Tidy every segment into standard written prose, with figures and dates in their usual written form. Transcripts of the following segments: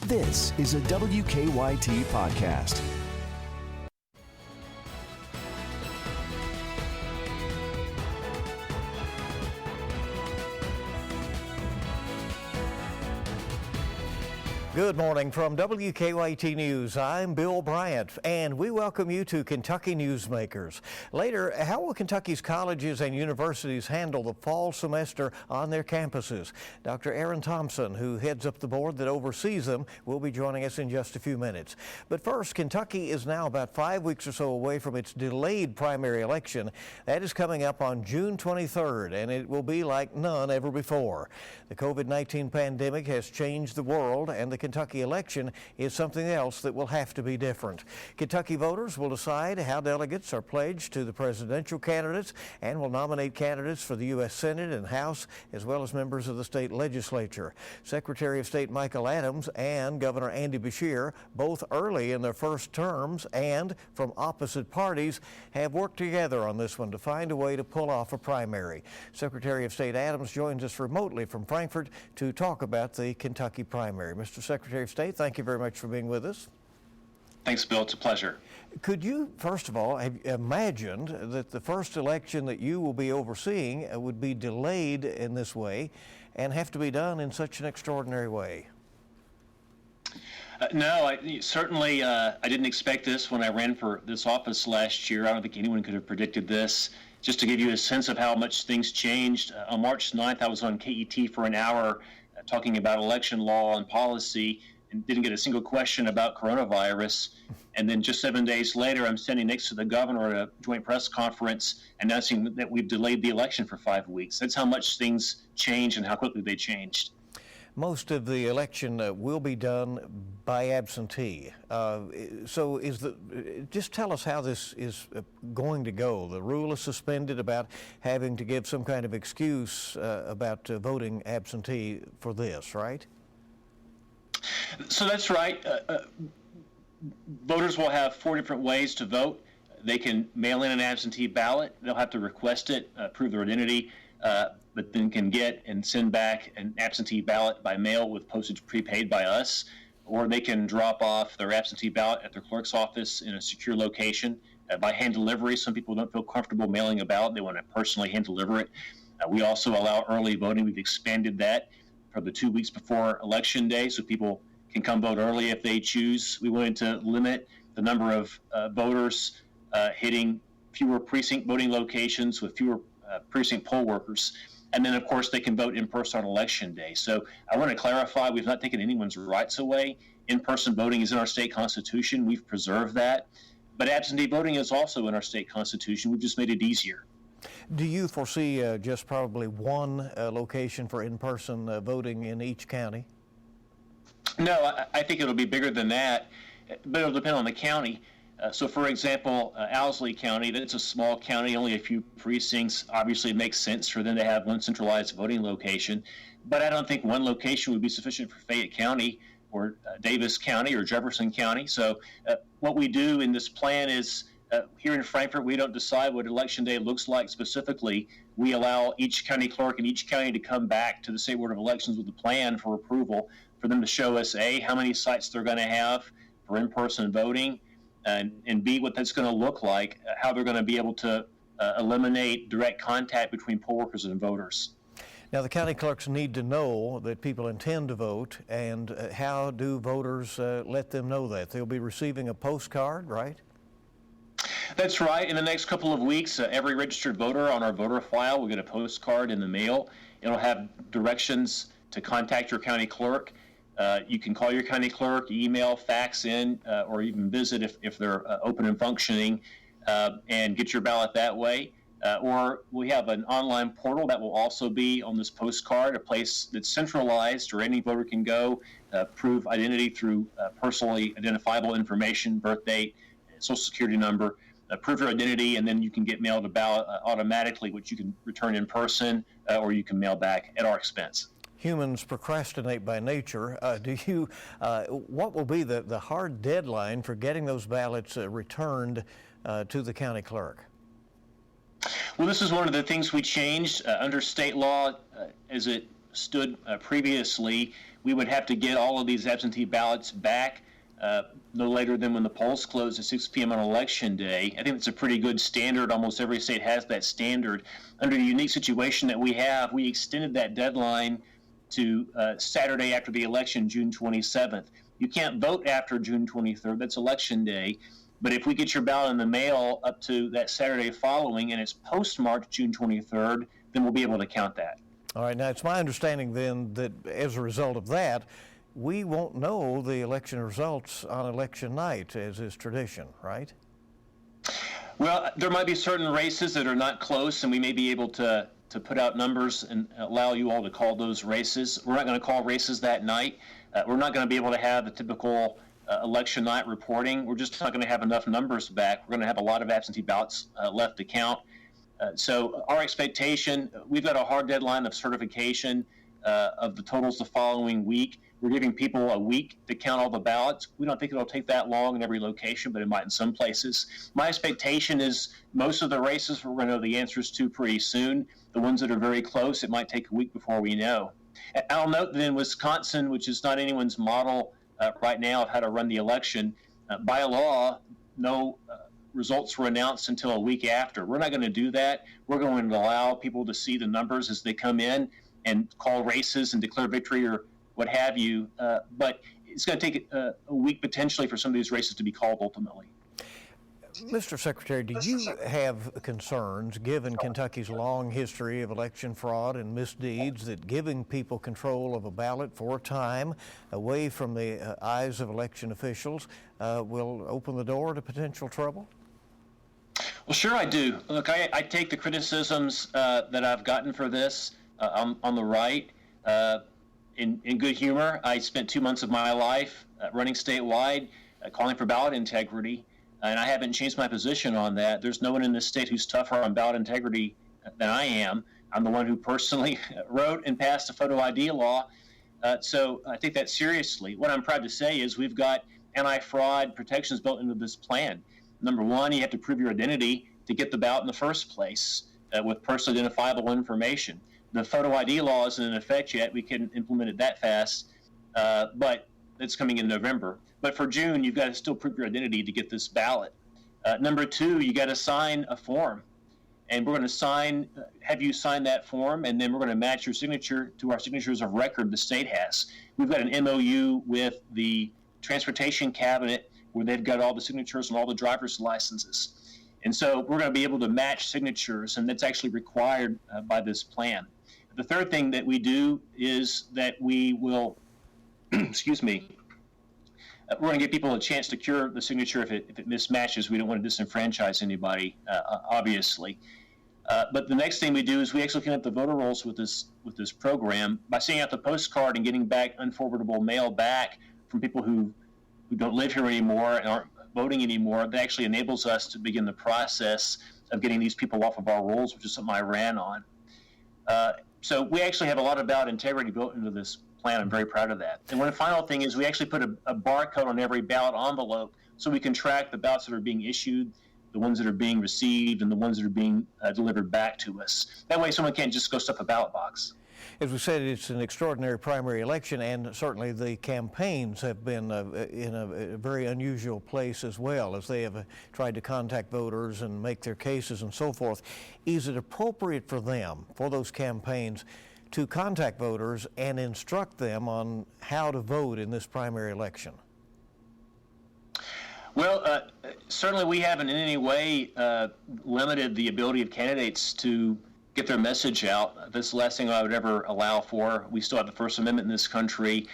This is a WKYT podcast. Good morning from WKYT News. I'm Bill Bryant, and we welcome you to Kentucky Newsmakers. Later, how will Kentucky's colleges and universities handle the fall semester on their campuses? Dr. Aaron Thompson, who heads up the board that oversees them, will be joining us in just a few minutes. But first, Kentucky is now about 5 weeks or so away from its delayed primary election. That is coming up on June 23rd, and it will be like none ever before. The COVID-19 pandemic has changed the world, and the Kentucky election is something else that will have to be different. Kentucky voters will decide how delegates are pledged to the presidential candidates and will nominate candidates for the U.S. Senate and House, as well as members of the state legislature. Secretary of State Michael Adams and Governor Andy Beshear, both early in their first terms and from opposite parties, have worked together on this one to find a way to pull off a primary. Secretary of State Adams joins us remotely from Frankfort to talk about the Kentucky primary. Mr. Secretary of State, thank you very much for being with us. Thanks, Bill. It's a pleasure. Could you, first of all, have imagined that the first election that you will be overseeing would be delayed in this way and have to be done in such an extraordinary way? No, I didn't expect this when I ran for this office last year. I don't think anyone could have predicted this. Just to give you a sense of how much things changed, on March 9th, I was on KET for an hour talking about election law and policy and didn't get a single question about coronavirus. And then just 7 days later, I'm standing next to the governor at a joint press conference announcing that we've delayed the election for 5 weeks. That's how much things changed and how quickly they changed. Most of the election will be done by absentee. So just tell us how this is going to go. The rule is suspended about having to give some kind of excuse about voting absentee for this, right? So that's right. Voters will have 4 different ways to vote. They can mail in an absentee ballot. They'll have to request it, prove their identity, but then can get and send back an absentee ballot by mail with postage prepaid by us, or they can drop off their absentee ballot at their clerk's office in a secure location by hand delivery. Some people don't feel comfortable mailing a ballot. They want to personally hand deliver it. We also allow early voting. We've expanded that for the 2 weeks before Election Day, so people can come vote early if they choose. We wanted to limit the number of voters hitting fewer precinct voting locations with fewer precinct poll workers. And then, of course, they can vote in person on Election Day. So I want to clarify, we've not taken anyone's rights away. In-person voting is in our state constitution. We've preserved that. But absentee voting is also in our state constitution. We've just made it easier. Do you foresee just probably one location for in-person voting in each county? No, I think it'll be bigger than that, but it'll depend on the county. So, for example, Owsley County, that's a small county, only a few precincts. Obviously, it makes sense for them to have one centralized voting location. But I don't think one location would be sufficient for Fayette County or Davis County or Jefferson County. So what we do in this plan is here in Frankfort, we don't decide what Election Day looks like specifically. We allow each county clerk in each county to come back to the State Board of Elections with a plan for approval for them to show us, A, how many sites they're going to have for in-person voting, and B, what that's going to look like, how they're going to be able to eliminate direct contact between poll workers and voters. Now, the county clerks need to know that people intend to vote, and how do voters let them know that? They'll be receiving a postcard, right? That's right. In the next couple of weeks, every registered voter on our voter file will get a postcard in the mail. It'll have directions to contact your county clerk. You can call your county clerk, email, fax in, or even visit if they're open and functioning, and get your ballot that way. Or we have an online portal that will also be on this postcard, a place that's centralized where any voter can go, prove identity through personally identifiable information, birth date, social security number, prove your identity, and then you can get mailed a ballot automatically, which you can return in person or you can mail back at our expense. Humans procrastinate by nature. What will be the hard deadline for getting those ballots returned to the county clerk? Well, this is one of the things we changed under state law as it stood previously, we would have to get all of these absentee ballots back no later than when the polls close at 6 p.m. on Election Day. I think it's a pretty good standard. Almost every state has that standard. Under the unique situation that we have, we extended that deadline to Saturday after the election, June 27th. You can't vote after June 23rd. That's Election Day. But if we get your ballot in the mail up to that Saturday following and it's postmarked June 23rd, then we'll be able to count that. All right. Now, it's my understanding then that as a result of that, we won't know the election results on election night, as is tradition, right? Well, there might be certain races that are not close, and we may be able to put out numbers and allow you all to call those races. We're not going to call races that night. We're not going to be able to have the typical election night reporting. We're just not going to have enough numbers back. We're going to have a lot of absentee ballots left to count. So our expectation, we've got a hard deadline of certification of the totals the following week. We're giving people a week to count all the ballots. We don't think it'll take that long in every location, but it might in some places. My expectation is most of the races we're going to know the answers to pretty soon. The ones that are very close, it might take a week before we know. I'll note that in Wisconsin, which is not anyone's model right now of how to run the election, by law, no results were announced until a week after. We're not going to do that. We're going to allow people to see the numbers as they come in and call races and declare victory or what have you, but it's going to take a week potentially for some of these races to be called ultimately. Mr. Secretary, do you have concerns, given Kentucky's long history of election fraud and misdeeds, that giving people control of a ballot for a time away from the eyes of election officials will open the door to potential trouble? Well, sure I do. Look, I take the criticisms that I've gotten for this on the right in good humor. I spent 2 months of my life running statewide, calling for ballot integrity, and I haven't changed my position on that. There's no one in this state who's tougher on ballot integrity than I am. I'm the one who personally wrote and passed the photo ID law, so I take that seriously. What I'm proud to say is we've got anti-fraud protections built into this plan. Number one, you have to prove your identity to get the ballot in the first place with personally identifiable information. The photo ID law isn't in effect yet. We couldn't implement it that fast, but it's coming in November. But for June, you've got to still prove your identity to get this ballot. Number two, you got to sign a form, and we're going to have you sign that form, and then we're going to match your signature to our signatures of record the state has. We've got an MOU with the Transportation Cabinet where they've got all the signatures and all the driver's licenses. And so we're going to be able to match signatures, and that's actually required by this plan. The third thing that we do is that we will, excuse me, we're going to give people a chance to cure the signature if it mismatches. We don't want to disenfranchise anybody, obviously. But the next thing we do is we actually clean up the voter rolls with this program by sending out the postcard and getting back unforwardable mail back from people who don't live here anymore and aren't voting anymore. That actually enables us to begin the process of getting these people off of our rolls, which is something I ran on. So we actually have a lot of ballot integrity built into this plan. I'm very proud of that. And one final thing is we actually put a barcode on every ballot envelope so we can track the ballots that are being issued, the ones that are being received, and the ones that are being delivered back to us. That way someone can't just go stuff a ballot box. As we said, it's an extraordinary primary election, and certainly the campaigns have been in a very unusual place as well, as they have tried to contact voters and make their cases and so forth. Is it appropriate for them, for those campaigns, to contact voters and instruct them on how to vote in this primary election? Well, certainly we haven't in any way limited the ability of candidates to get their message out. This is the last thing I would ever allow for. We still have the First Amendment in this country.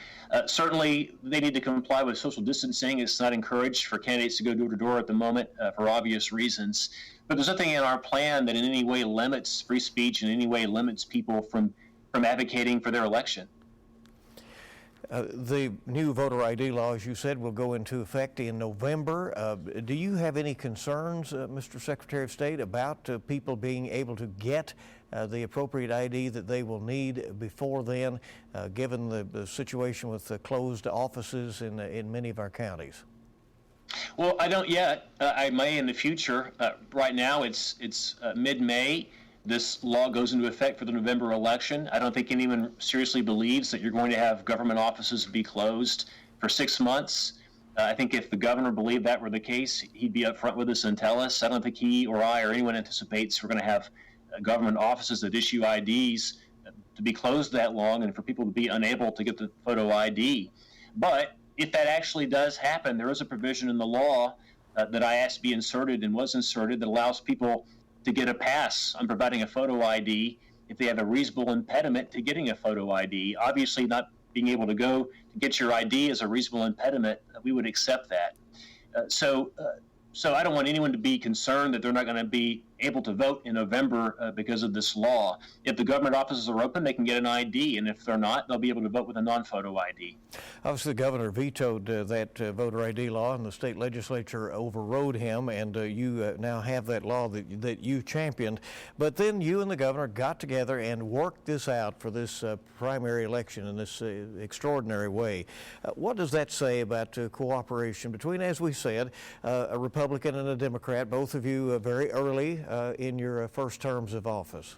Certainly, they need to comply with social distancing. It's not encouraged for candidates to go door to door at the moment for obvious reasons. But there's nothing in our plan that in any way limits free speech, in any way limits people from advocating for their election. The new voter ID law, as you said, will go into effect in November. Do you have any concerns, Mr. Secretary of State, about people being able to get the appropriate ID that they will need before then, given the situation with the closed offices in many of our counties? Well, I don't yet. I may in the future. Right now, it's mid-May. this law goes into effect for the November election. I don't think anyone seriously believes that you're going to have government offices be closed for 6 months. I think if the governor believed that were the case, he'd be upfront with us and tell us. I don't think he or I or anyone anticipates we're going to have government offices that issue IDs to be closed that long and for people to be unable to get the photo ID. But if that actually does happen, there is a provision in the law that I asked to be inserted and was inserted that allows people to get a pass on providing a photo ID if they have a reasonable impediment to getting a photo ID. Obviously, not being able to go to get your ID is a reasonable impediment. We would accept that. So I don't want anyone to be concerned that they're not going to be able to vote in November because of this law. If the government offices are open, they can get an ID, and if they're not, they'll be able to vote with a non-photo ID. Obviously, the governor vetoed that voter ID law, and the state legislature overrode him, and you now have that law that you championed. But then you and the governor got together and worked this out for this primary election in this extraordinary way. What does that say about cooperation between, as we said, a Republican and a Democrat, both of you very early in your first terms of office?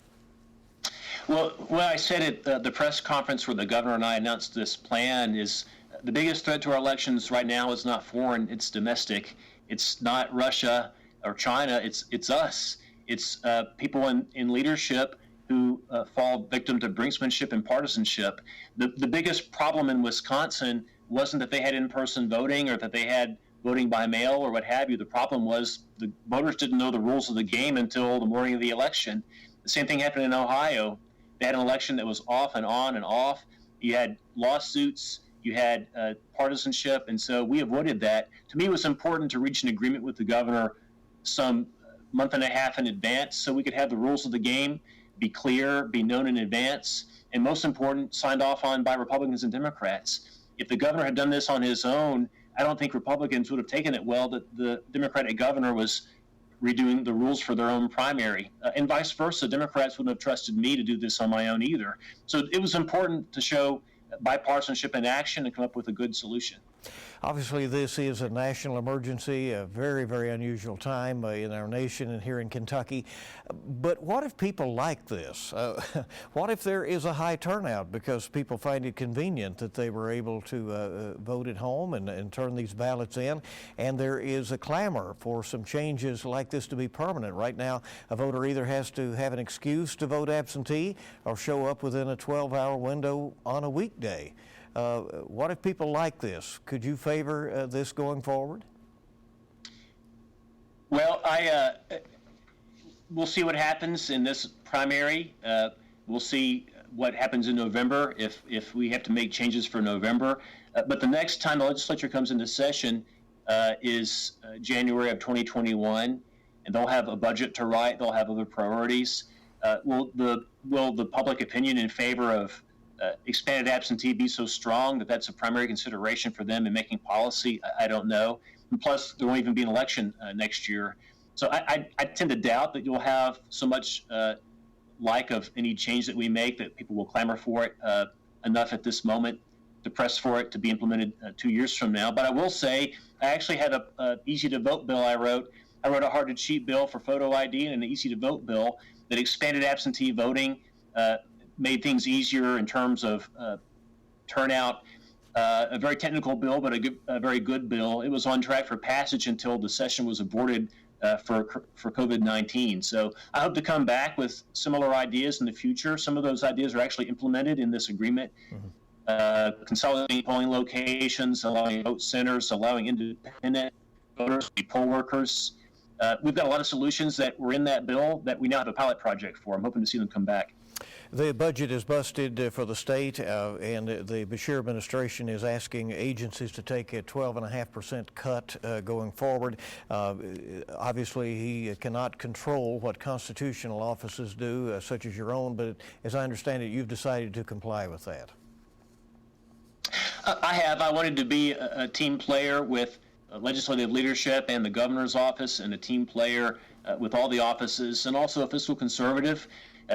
Well, what I said at the press conference where the governor and I announced this plan is the biggest threat to our elections right now is not foreign, it's domestic. It's not Russia or China, it's us. It's people in leadership who fall victim to brinksmanship and partisanship. The biggest problem in Wisconsin wasn't that they had in-person voting or that they had voting by mail or what have you. The problem was the voters didn't know the rules of the game until the morning of the election. The same thing happened in Ohio. They had an election that was off and on and off. You had lawsuits, you had partisanship, and so we avoided that. To me, it was important to reach an agreement with the governor some month and a half in advance so we could have the rules of the game be clear, be known in advance, and most important, signed off on by Republicans and Democrats. If the governor had done this on his own, I don't think Republicans would have taken it well that the Democratic governor was redoing the rules for their own primary. And vice versa, Democrats wouldn't have trusted me to do this on my own either. So it was important to show bipartisanship in action and come up with a good solution. Obviously, this is a national emergency, a very, very unusual time in our nation and here in Kentucky. But what if people like this? What if there is a high turnout because people find it convenient that they were able to vote at home and turn these ballots in, and there is a clamor for some changes like this to be permanent? Right now, a voter either has to have an excuse to vote absentee or show up within a 12-hour window on a weekday. What if people like this? Could you favor this going forward? Well, we'll see what happens in this primary. We'll see what happens in November if we have to make changes for November. But the next time the legislature comes into session is January of 2021, and they'll have a budget to write. They'll have other priorities. Will the public opinion in favor of expanded absentee be so strong that that's a primary consideration for them in making policy? I don't know. And plus, there won't even be an election next year. So I tend to doubt that you'll have so much like of any change that we make that people will clamor for it enough at this moment to press for it to be implemented 2 years from now. But I will say I actually had a easy-to-vote bill I wrote. I wrote a hard-to-cheat bill for photo ID and an easy-to-vote bill that expanded absentee voting, made things easier in terms of turnout. A very technical bill, but a very good bill. It was on track for passage until the session was aborted for COVID-19. So I hope to come back with similar ideas in the future. Some of those ideas are actually implemented in this agreement. Consolidating polling locations, allowing vote centers, allowing independent voters to be poll workers. We've got a lot of solutions that were in that bill that we now have a pilot project for. I'm hoping to see them come back. The budget is busted for the state, and the Beshear administration is asking agencies to take a 12.5% cut going forward. Obviously, he cannot control what constitutional offices do, such as your own, but as I understand it, you've decided to comply with that. I have. I wanted to be a team player with legislative leadership and the governor's office, and a team player with all the offices, and also a fiscal conservative.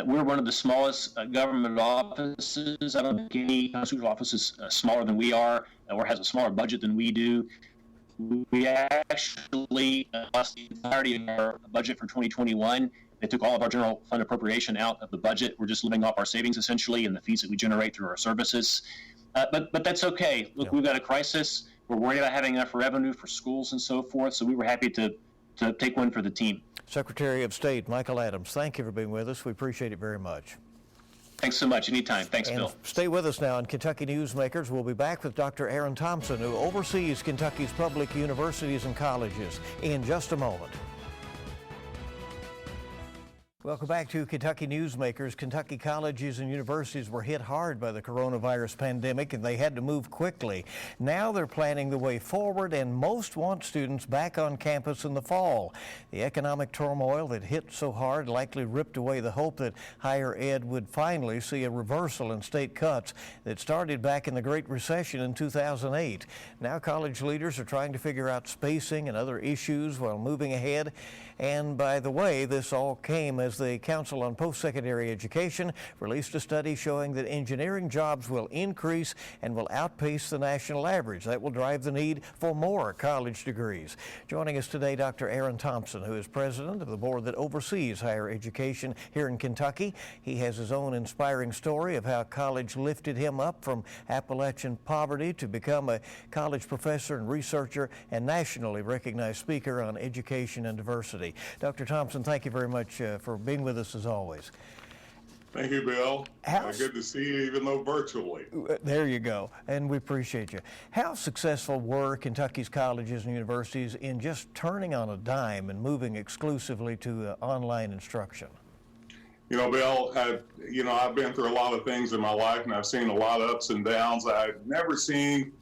We're one of the smallest government offices. I don't think any constitutional office is smaller than we are or has a smaller budget than we do. We actually lost the entirety of our budget for 2021 They took all of our general fund appropriation out of the budget. We're just living off our savings essentially and the fees that we generate through our services. But that's okay. Look, we've got a crisis. We're worried about having enough revenue for schools and so forth. So we were happy to take one for the team. Secretary of State Michael Adams, thank you for being with us. We appreciate it very much. Thanks so much. Anytime. Thanks, and Bill. Stay with us now on Kentucky Newsmakers. We'll be back with Dr. Aaron Thompson, who oversees Kentucky's public universities and colleges, in just a moment. Welcome back to Kentucky Newsmakers. Kentucky colleges and universities were hit hard by the coronavirus pandemic, and they had to move quickly. Now they're planning the way forward, and most want students back on campus in the fall. The economic turmoil that hit so hard likely ripped away the hope that higher ed would finally see a reversal in state cuts that started back in the Great Recession in 2008. Now college leaders are trying to figure out spacing and other issues while moving ahead. And by the way, this all came as the Council on Postsecondary Education released a study showing that engineering jobs will increase and will outpace the national average. That will drive the need for more college degrees. Joining us today, Dr. Aaron Thompson, who is president of the board that oversees higher education here in Kentucky. He has his own inspiring story of how college lifted him up from Appalachian poverty to become a college professor and researcher and nationally recognized speaker on education and diversity. Dr. Thompson, thank you very much for being with us as always. Thank you, Bill. Good to see you, even though virtually. There you go, and we appreciate you. How successful were Kentucky's colleges and universities in just turning on a dime and moving exclusively to online instruction? You know, Bill, I've been through a lot of things in my life, and I've seen a lot of ups and downs. I've never seen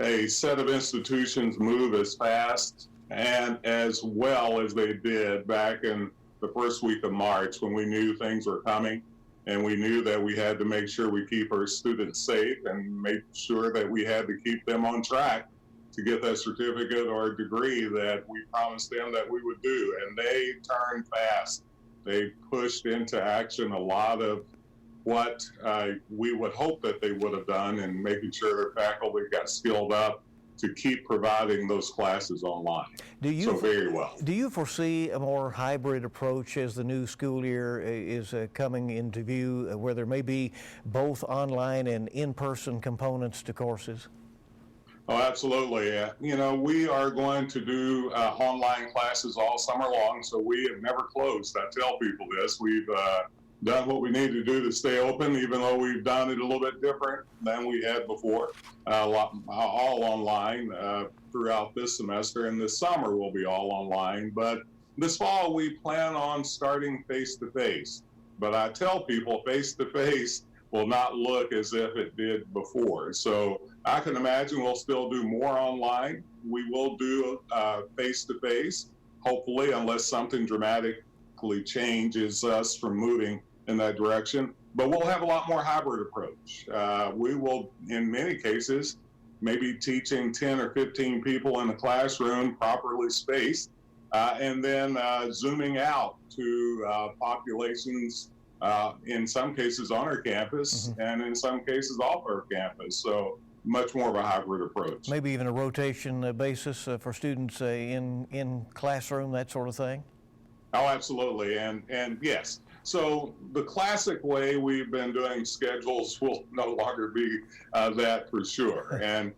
a set of institutions move as fast and as well as they did back in the first week of March, when we knew things were coming and we knew that we had to make sure we keep our students safe and make sure that we had to keep them on track to get that certificate or degree that we promised them that we would do. And they turned fast. They pushed into action a lot of what we would hope that they would have done, and making sure their faculty got skilled up to keep providing those classes online. Very well. Do you foresee a more hybrid approach as the new school year is coming into view, where there may be both online and in-person components to courses? Oh, absolutely. We are going to do online classes all summer long, so we have never closed. I tell people this. We've done what we need to do to stay open, even though we've done it a little bit different than we had before. All online throughout this semester, and this summer will be all online. But this fall, we plan on starting face-to-face. But I tell people face-to-face will not look as if it did before. So I can imagine we'll still do more online. We will do face-to-face, hopefully, unless something dramatically changes us from moving in that direction. But we'll have a lot more hybrid approach. We will, in many cases, maybe teaching 10 or 15 people in a classroom, properly spaced, and then zooming out to populations, in some cases on our campus, and in some cases off our campus. So much more of a hybrid approach. Maybe even a rotation basis for students in classroom, that sort of thing? Oh, absolutely. And yes. So the classic way we've been doing schedules will no longer be that for sure. And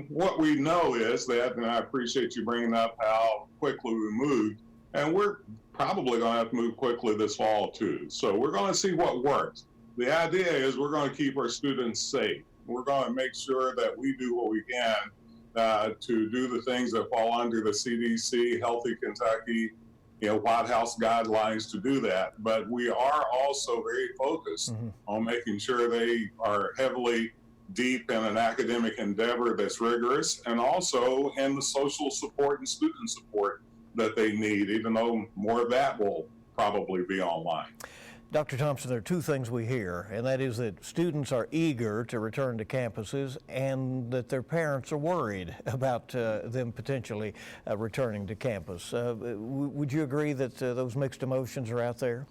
what we know is that, and I appreciate you bringing up how quickly we moved, and we're probably going to have to move quickly this fall too. So we're going to see what works. The idea is we're going to keep our students safe. We're going to make sure that we do what we can to do the things that fall under the CDC, Healthy Kentucky, White House guidelines to do that. But we are also very focused on making sure they are heavily deep in an academic endeavor that's rigorous, and also in the social support and student support that they need, even though more of that will probably be online. Dr. Thompson, there are two things we hear, and that is that students are eager to return to campuses and that their parents are worried about them potentially returning to campus. Would you agree that those mixed emotions are out there?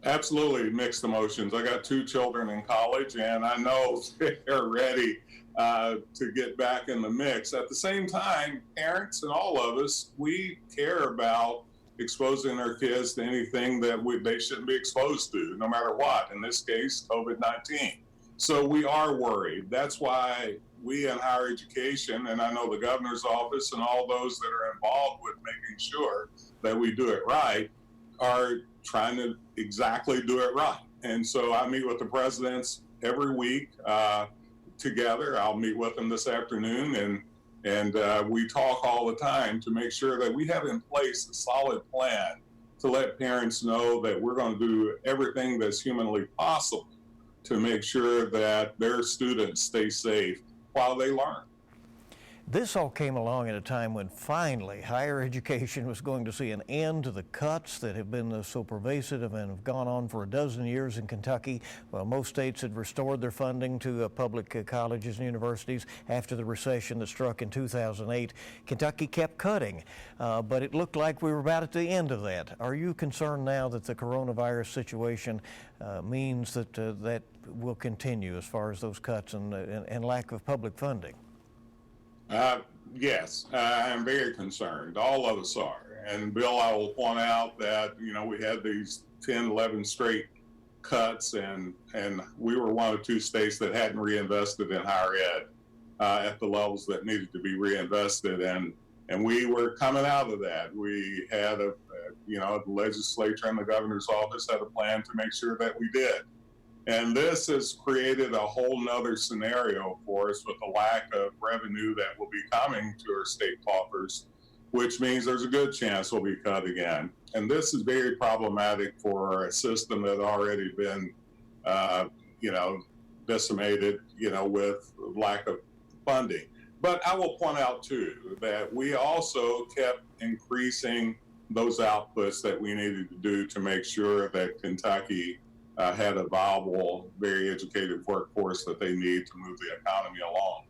Absolutely mixed emotions. I got 2 children in college, and I know they're ready to get back in the mix. At the same time, parents and all of us, we care about exposing our kids to anything that they shouldn't be exposed to, no matter what. In this case, COVID-19. So we are worried. That's why we in higher education, and I know the governor's office and all those that are involved with making sure that we do it right, are trying to exactly do it right. And so I meet with the presidents every week together. I'll meet with them this afternoon, and we talk all the time to make sure that we have in place a solid plan to let parents know that we're going to do everything that's humanly possible to make sure that their students stay safe while they learn. This all came along at a time when finally higher education was going to see an end to the cuts that have been so pervasive and have gone on for a dozen years in Kentucky. Well, most states had restored their funding to public colleges and universities after the recession that struck in 2008. Kentucky kept cutting, but it looked like we were about at the end of that. Are you concerned now that the coronavirus situation means that that will continue as far as those cuts and lack of public funding? Yes, I'm very concerned. All of us are. And Bill, I will point out that, we had these 10, 11 straight cuts, and we were one of two states that hadn't reinvested in higher ed at the levels that needed to be reinvested. And we were coming out of that. We had the legislature and the governor's office had a plan to make sure that we did. And this has created a whole nother scenario for us with the lack of revenue that will be coming to our state coffers, which means there's a good chance we'll be cut again. And this is very problematic for a system that already been, decimated, with lack of funding. But I will point out, too, that we also kept increasing those outputs that we needed to do to make sure that Kentucky had a viable, very educated workforce that they need to move the economy along.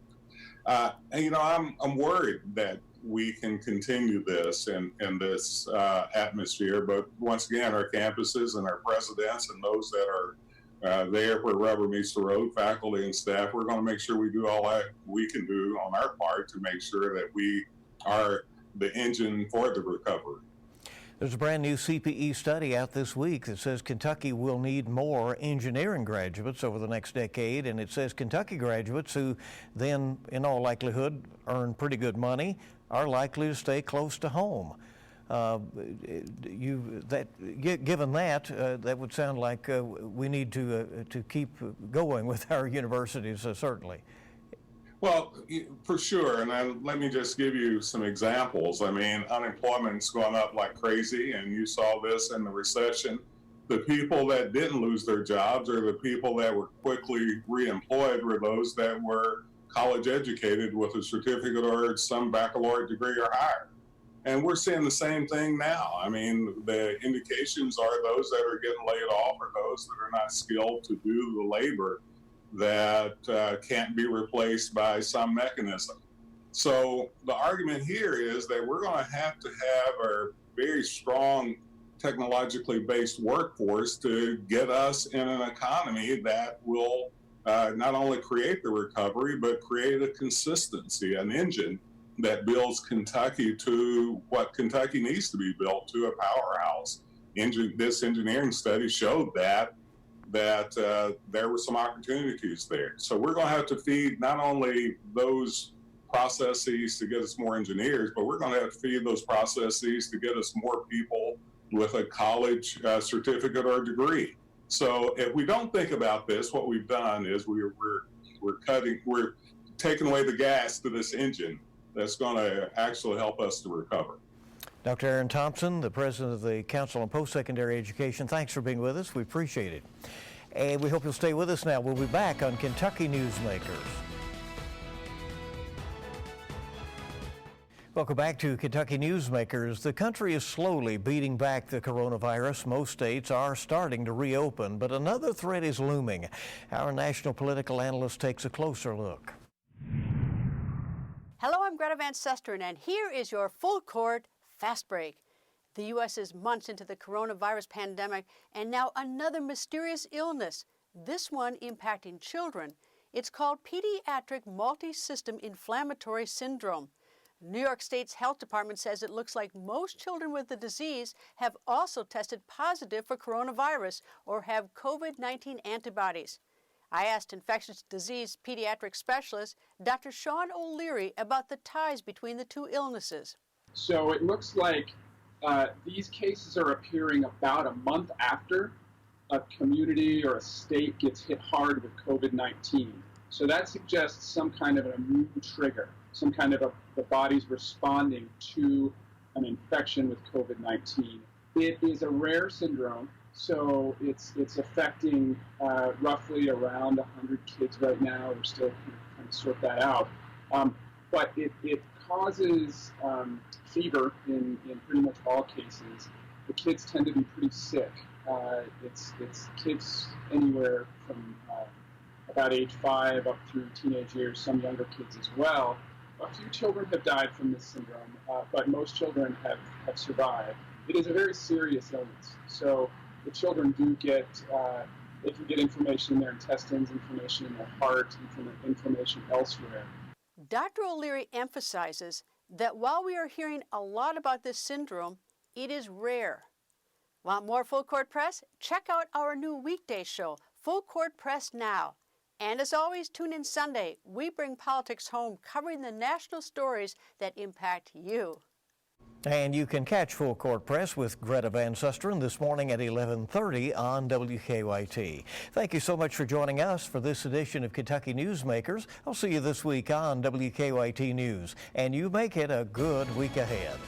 I'm worried that we can continue this in this atmosphere, but once again, our campuses and our presidents and those that are there where rubber meets the road, faculty and staff, we're going to make sure we do all that we can do on our part to make sure that we are the engine for the recovery. There's a brand new CPE study out this week that says Kentucky will need more engineering graduates over the next decade, and it says Kentucky graduates who then, in all likelihood, earn pretty good money are likely to stay close to home. Given that, that would sound like we need to keep going with our universities, certainly. Well, for sure. And let me just give you some examples. I mean, unemployment's gone up like crazy, and you saw this in the recession. The people that didn't lose their jobs or the people that were quickly reemployed were those that were college educated with a certificate or some baccalaureate degree or higher. And we're seeing the same thing now. I mean, the indications are those that are getting laid off are those that are not skilled to do the labor that can't be replaced by some mechanism. So the argument here is that we're going to have a very strong technologically based workforce to get us in an economy that will not only create the recovery, but create a consistency, an engine that builds Kentucky to what Kentucky needs to be built to, a powerhouse. This engineering study showed that there were some opportunities there. So we're going to have to feed not only those processes to get us more engineers, but we're going to have to feed those processes to get us more people with a college certificate or degree. So if we don't think about this, what we've done is we're taking away the gas to this engine that's going to actually help us to recover. Dr. Aaron Thompson, the president of the Council on Postsecondary Education, thanks for being with us. We appreciate it. And we hope you'll stay with us now. We'll be back on Kentucky Newsmakers. Welcome back to Kentucky Newsmakers. The country is slowly beating back the coronavirus. Most states are starting to reopen, but another threat is looming. Our national political analyst takes a closer look. Hello, I'm Greta Van Susteren, and here is your full court fast break. The U.S. is months into the coronavirus pandemic, and now another mysterious illness, this one impacting children. It's called pediatric multi-system inflammatory syndrome. New York State's health department says it looks like most children with the disease have also tested positive for coronavirus or have COVID-19 antibodies. I asked infectious disease pediatric specialist Dr. Sean O'Leary about the ties between the two illnesses. So it looks like these cases are appearing about a month after a community or a state gets hit hard with COVID-19. So that suggests some kind of an immune trigger, some kind of the body's responding to an infection with COVID-19. It is a rare syndrome, so it's affecting roughly around 100 kids right now. We're still trying to sort that out. But it causes fever in pretty much all cases. The kids tend to be pretty sick. It's kids anywhere from about age 5 up through teenage years, some younger kids as well. A few children have died from this syndrome, but most children have survived. It is a very serious illness. So the children do get, they can get inflammation in their intestines, inflammation in their heart, inflammation elsewhere. Dr. O'Leary emphasizes that while we are hearing a lot about this syndrome, it is rare. Want more Full Court Press? Check out our new weekday show, Full Court Press Now. And as always, tune in Sunday. We bring politics home, covering the national stories that impact you. And you can catch Full Court Press with Greta Van Susteren this morning at 11:30 on WKYT. Thank you so much for joining us for this edition of Kentucky Newsmakers. I'll see you this week on WKYT News, and you make it a good week ahead.